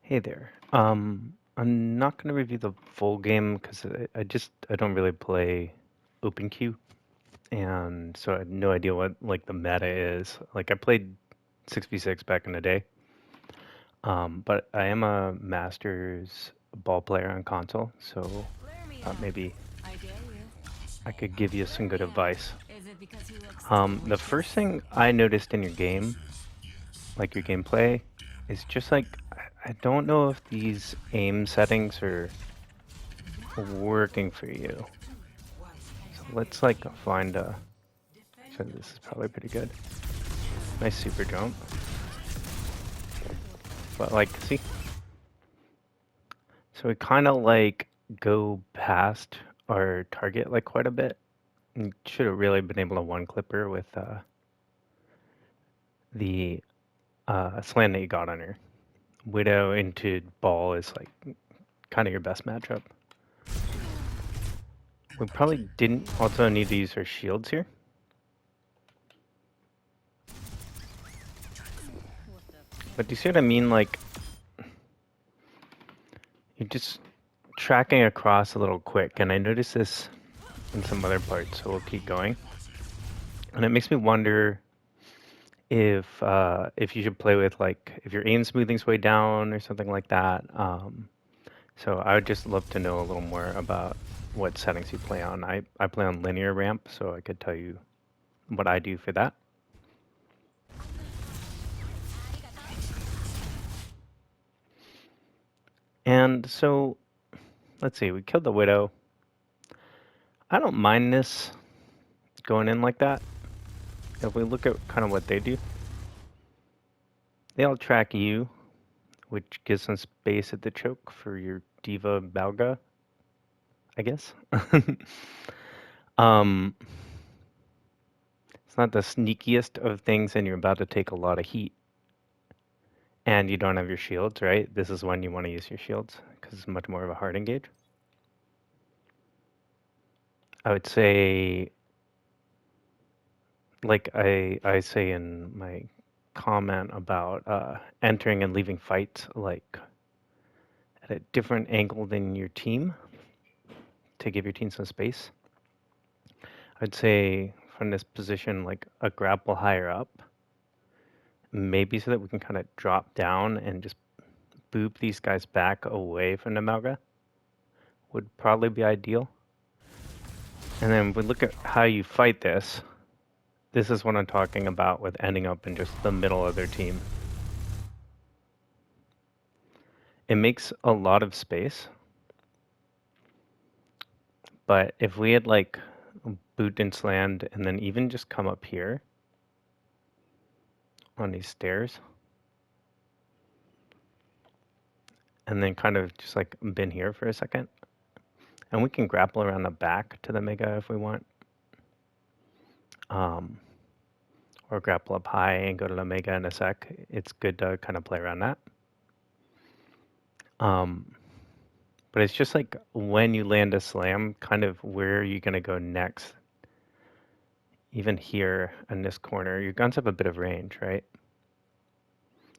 Hey there. I'm not going to review the full game because I don't really play open queue, and so I have no idea what like the meta is. Like I played 6v6 back in the day, but I am a Masters ball player on console, so maybe I could give you some good advice. The first thing I noticed in your game, like your gameplay, is just like I don't know if these aim settings are working for you. So let's like find a. So this is probably pretty good. Nice super jump. But like, see? So we kind of like go past our target like quite a bit. And should have really been able to one clipper with the slam that you got on her. Widow into ball is like kind of your best matchup. We probably didn't also need to use our shields here. But do you see what I mean? Like, you're just tracking across a little quick, and I noticed this in some other parts, so we'll keep going. And it makes me wonder if you should play with like if your aim smoothing's way down or something like that. So I would just love to know a little more about what settings you play on. I play on linear ramp, so I could tell you what I do for that. And so let's see, we killed the Widow. I don't mind this going in like that. If we look at kind of what they do, they all track you, which gives some space at the choke for your Diva Balga, I guess. um, it's not the sneakiest of things, and you're about to take a lot of heat, and you don't have your shields, right? This is when you want to use your shields because it's much more of a hard engage. I would say, like I say in my comment about entering and leaving fights, like at a different angle than your team to give your team some space. I'd say from this position, like a grapple higher up, maybe so that we can kind of drop down and just boop these guys back away from the Malga would probably be ideal. And then we look at how you fight this. This is what I'm talking about with ending up in just the middle of their team. It makes a lot of space. But if we had like boot and slammed and then even just come up here on these stairs and then kind of just like been here for a second, and we can grapple around the back to the Mega if we want. Or grapple up high and go to the Mega in a sec. It's good to kind of play around that. But it's just like when you land a slam, kind of where are you going to go next? Even here in this corner, your guns have a bit of range, right?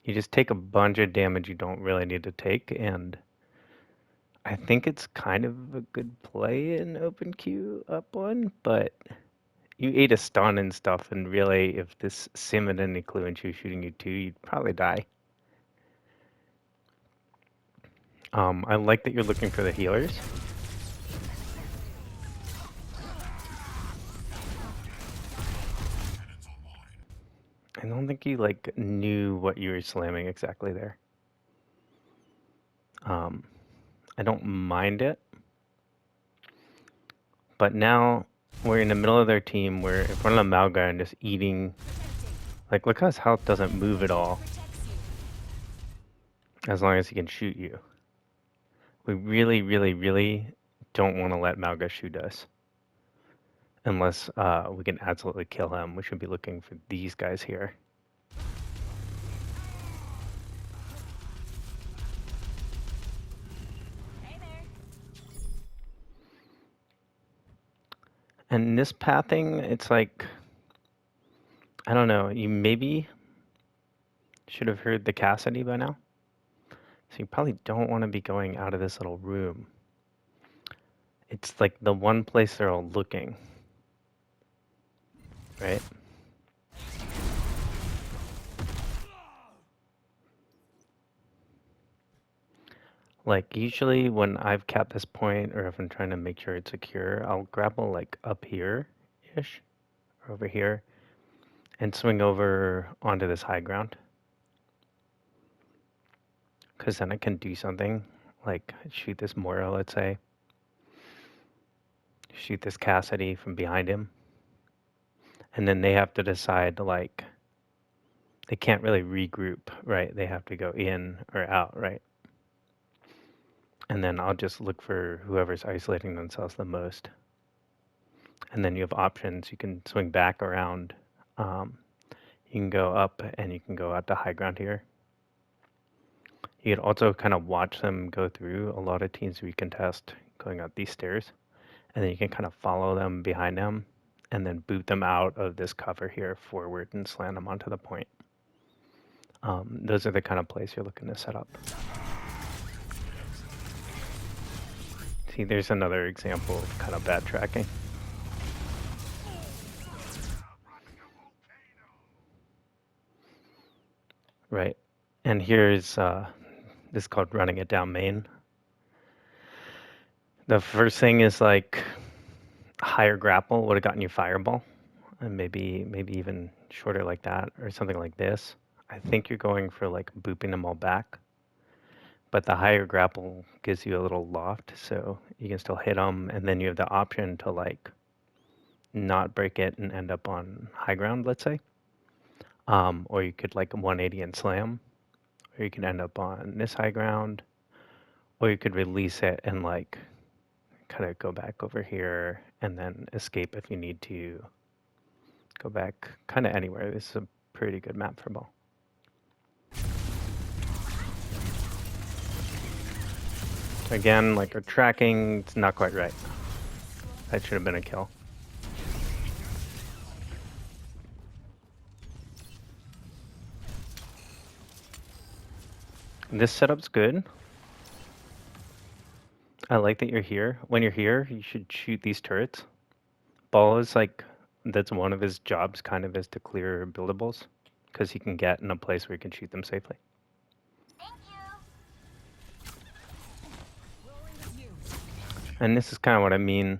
You just take a bunch of damage you don't really need to take, and I think it's kind of a good play in open queue up one, but you ate a stun and stuff, and really, if this Sim had any clue and she was shooting you too, you'd probably die. I like that you're looking for the healers. I don't think you like knew what you were slamming exactly there. I don't mind it, but now we're in the middle of their team. We're in front of the Malga and just eating. Like, look how his health doesn't move at all, as long as he can shoot you. We really, really, really don't want to let Malga shoot us. Unless we can absolutely kill him. We should be looking for these guys here. And this pathing, it's like, I don't know, you maybe should have heard the Cassidy by now. So you probably don't want to be going out of this little room. It's like the one place they're all looking, right? Like usually when I've capped this point or if I'm trying to make sure it's secure, I'll grapple like up here-ish or over here and swing over onto this high ground. Because then I can do something like shoot this Moira, let's say. Shoot this Cassidy from behind him. And then they have to decide like they can't really regroup, right? They have to go in or out, right? And then I'll just look for whoever's isolating themselves the most. And then you have options. You can swing back around. You can go up and you can go out to high ground here. You can also kind of watch them go through. A lot of teams we contest going up these stairs. And then you can kind of follow them behind them and then boot them out of this cover here forward and slam them onto the point. Those are the kind of plays you're looking to set up. See, there's another example of kind of bad tracking. Right. And here's this is called running it down main. The first thing is like higher grapple would have gotten you fireball, and maybe even shorter like that or something like this. I think you're going for like booping them all back, but the higher grapple gives you a little loft, so you can still hit them, and then you have the option to like not break it and end up on high ground, let's say, or you could like 180 and slam, or you can end up on this high ground, or you could release it and like kind of go back over here and then escape if you need to go back kind of anywhere. This is a pretty good map for ball. Again, like our tracking, it's not quite right. That should have been a kill. This setup's good. I like that you're here. When you're here, you should shoot these turrets. Ball is like, that's one of his jobs kind of is to clear buildables because he can get in a place where he can shoot them safely. And this is kind of what I mean.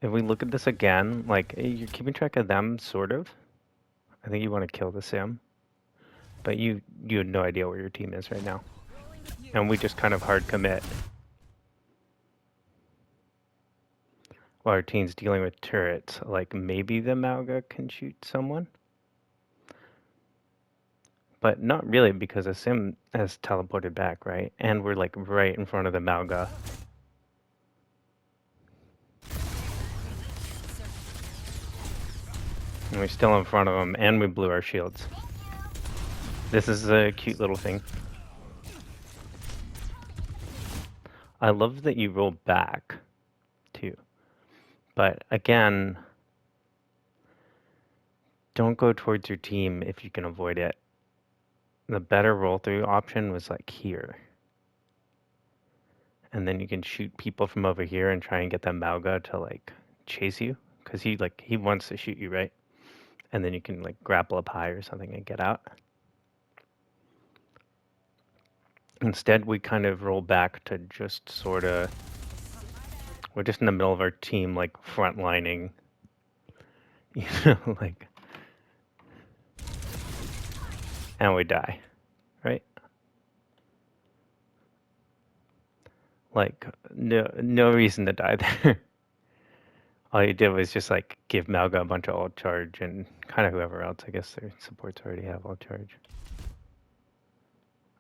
If we look at this again, like you're keeping track of them, sort of. I think you want to kill the sim, but you have no idea where your team is right now, and we just kind of hard commit while our team's dealing with turrets. Like maybe the Mauga can shoot someone, but not really because the sim has teleported back, right? And we're like right in front of the Mauga. And we're still in front of them, and we blew our shields. This is a cute little thing. I love that you roll back, too. But again, don't go towards your team if you can avoid it. The better roll-through option was like here. And then you can shoot people from over here and try and get that Mauga to like chase you. Because he wants to shoot you, right? And then you can like grapple up high or something and get out. Instead, we kind of roll back to just sort of, we're just in the middle of our team, like frontlining, you know, like, and we die, right? Like, no reason to die there. All you did was just like give Mauga a bunch of ult charge and kind of whoever else. I guess their supports already have ult charge.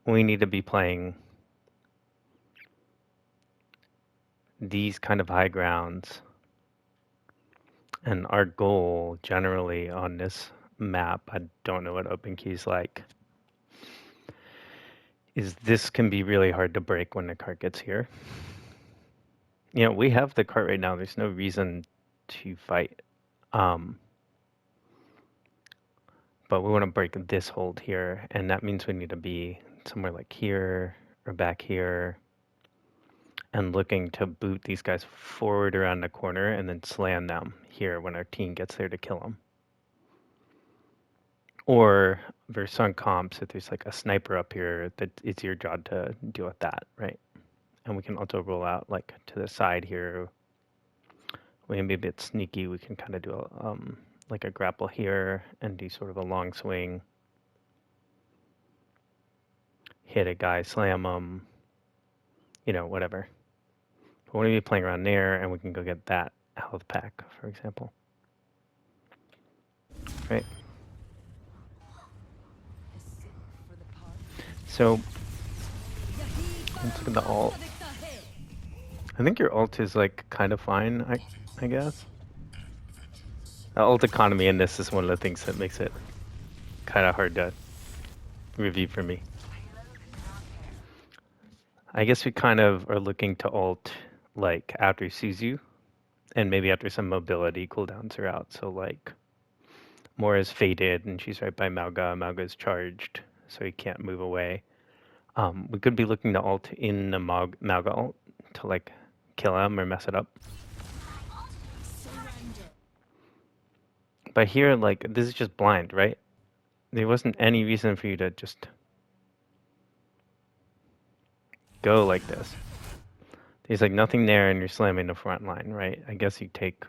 We need to be playing these kind of high grounds. And our goal generally on this map, I don't know what open key's like, is this can be really hard to break when the cart gets here. You know, we have the cart right now. There's no reason to fight. But we want to break this hold here, and that means we need to be somewhere like here or back here and looking to boot these guys forward around the corner and then slam them here when our team gets there to kill them. Or there's some comps, if there's like a sniper up here, that it's your job to deal with that, right? And we can also roll out like to the side here. We can be a bit sneaky. We can kind of do a, like a grapple here and do sort of a long swing. Hit a guy, slam him, you know, whatever. But we're going to be playing around there, and we can go get that health pack, for example. Right? So, let's look at the alt. I think your alt is like kind of fine, I guess. The alt economy in this is one of the things that makes it kind of hard to review for me. I guess we kind of are looking to alt like after Suzu and maybe after some mobility cooldowns are out. So like Mora's faded and she's right by Mauga. Mauga's charged, so he can't move away. We could be looking to alt in the Mauga alt to like kill him or mess it up. But here, like, this is just blind, right? There wasn't any reason for you to just go like this. There's like nothing there and you're slamming the front line, right? I guess you take,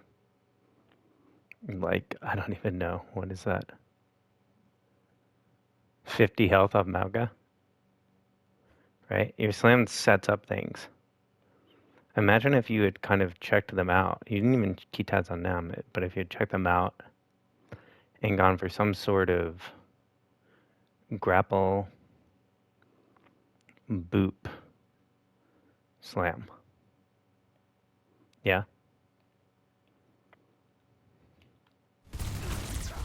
like, I don't even know. What is that? 50 health off Mauga? Right? Your slam sets up things. Imagine if you had kind of checked them out. You didn't even keep tabs on them, but if you had checked them out and gone for some sort of grapple, boop, slam. Yeah?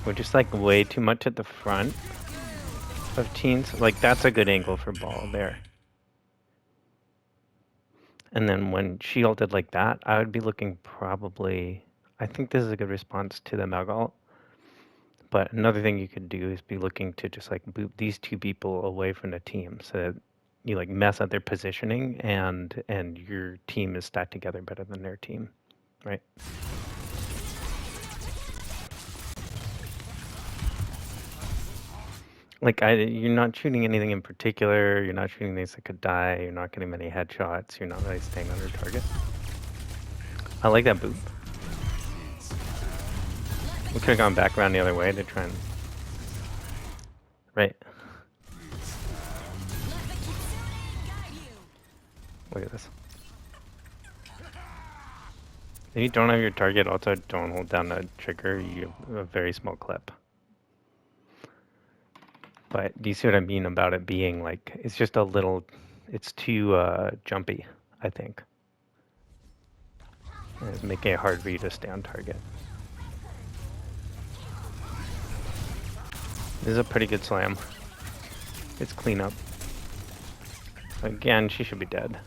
We're just like way too much at the front of teens. Like that's a good angle for ball there. And then when she ulted like that, I would be looking probably, I think this is a good response to the Mauga ult. But another thing you could do is be looking to just like boot these two people away from the team so that you like mess up their positioning and your team is stacked together better than their team, right? Like you're not shooting anything in particular. You're not shooting things that could die. You're not getting many headshots. You're not really staying under target. I like that boot. We could have gone back around the other way to try and... Right. Look at this. If you don't have your target, also don't hold down the trigger. You have a very small clip. But do you see what I mean about it being like, it's just a little, it's too jumpy, I think. And it's making it hard for you to stay on target. This is a pretty good slam. It's clean up. Again, she should be dead.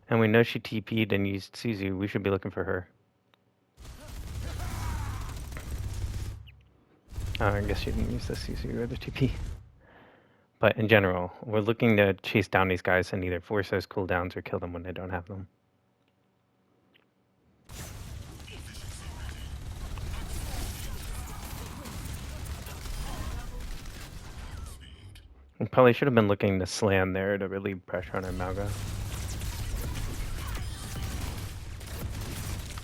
And we know she TP'd and used Suzu. We should be looking for her. I guess she didn't use the Suzu or the TP. But in general, we're looking to chase down these guys and either force those cooldowns or kill them when they don't have them. We probably should have been looking to slam there to relieve pressure on our Mauga.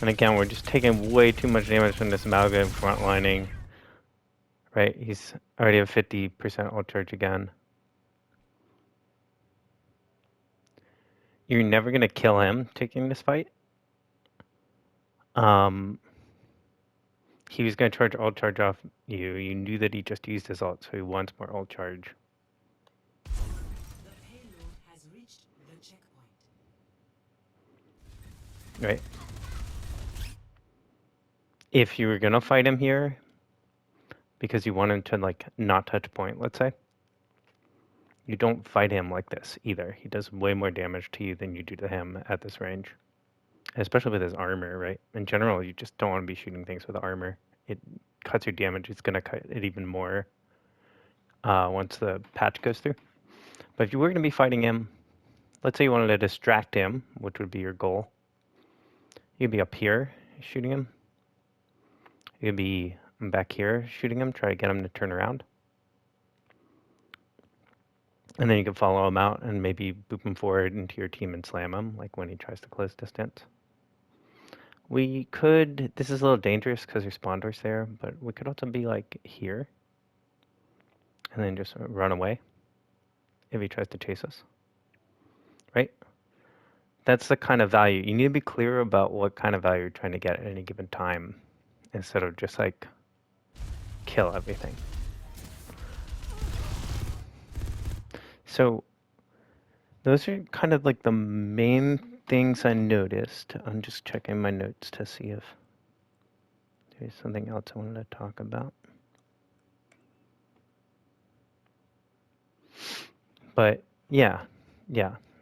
And again, we're just taking way too much damage from this Mauga frontlining. Right, he's already at 50% ult charge again. You're never going to kill him taking this fight. He was going to charge ult charge off you. You knew that he just used his ult, so he wants more ult charge. The payload has reached the checkpoint. Right. If you were going to fight him here, because you want him to like not touch point, let's say, you don't fight him like this either. He does way more damage to you than you do to him at this range. Especially with his armor, right? In general, you just don't want to be shooting things with armor. It cuts your damage. It's going to cut it even more. once the patch goes through. But if you were going to be fighting him, let's say you wanted to distract him, which would be your goal. You'd be up here shooting him. You'd be back here shooting him, try to get him to turn around. And then you can follow him out and maybe boop him forward into your team and slam him, like when he tries to close distance. We could, this is a little dangerous because there's spawn doors there, but we could also be like here and then just run away if he tries to chase us, right? That's the kind of value. You need to be clear about what kind of value you're trying to get at any given time instead of just like kill everything. So those are kind of like the main things I noticed. I'm just checking my notes to see if there's something else I wanted to talk about. But yeah.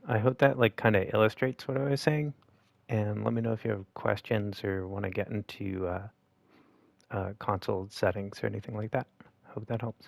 I hope that like kind of illustrates what I was saying. And let me know if you have questions or want to get into console settings or anything like that. Hope that helps.